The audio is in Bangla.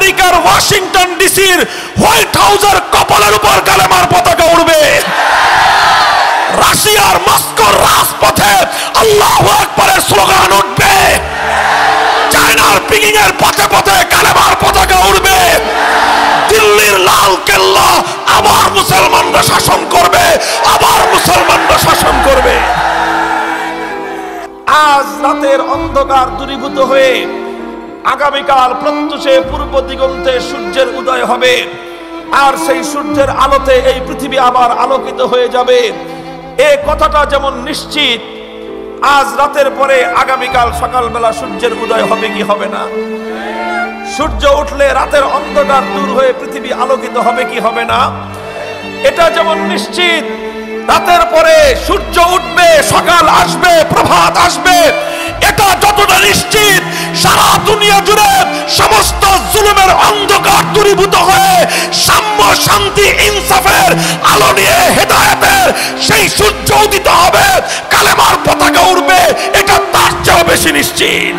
আমেরিকার ওয়াশিংটন ডিসির হোয়াইট হাউসের কপালের উপর কালেমার পতাকা উড়বে। রাশিয়ার মস্কোর রাজপথে আল্লাহু আকবারের স্লোগান উঠবে। চায়নার পিকিং এর পথে পথে কালেমার পতাকা উড়বে। দিল্লির লাল কেল্লা আবার মুসলমানরা শাসন করবে, আবার মুসলমানরা শাসন করবে। আজ রাতের অন্ধকার দূরীভূত হয়ে আগামীকাল প্রত্যুষে পূর্ব দিগন্তে সূর্যের উদয় হবে, আর সেই সূর্যের আলোতে এই পৃথিবী আবার আলোকিত হয়ে যাবে। এই কথাটা যেমন নিশ্চিত, আজ রাতের পরে আগামীকাল সকালবেলা সূর্যের উদয় হবে কি হবে না? সূর্য উঠলে রাতের অন্ধকার দূর হয়ে পৃথিবী আলোকিত হবে কি হবে না? এটা যেমন নিশ্চিত, রাতের পরে সূর্য উঠবে, সকাল আসবে, প্রভাত আসবে। এটা যতটা নিশ্চিত, সারা দুনিয়া জুড়ে সমস্ত জুলুমের অন্ধকার দূরীভূত হয়ে সাম্য, শান্তি, ইনসাফের আলো নিয়ে হেদায়েতের সেই সূর্য উদিত হবে, কালেমার পতাকা উড়বে। এটা তার চেয়েও বেশি নিশ্চিত।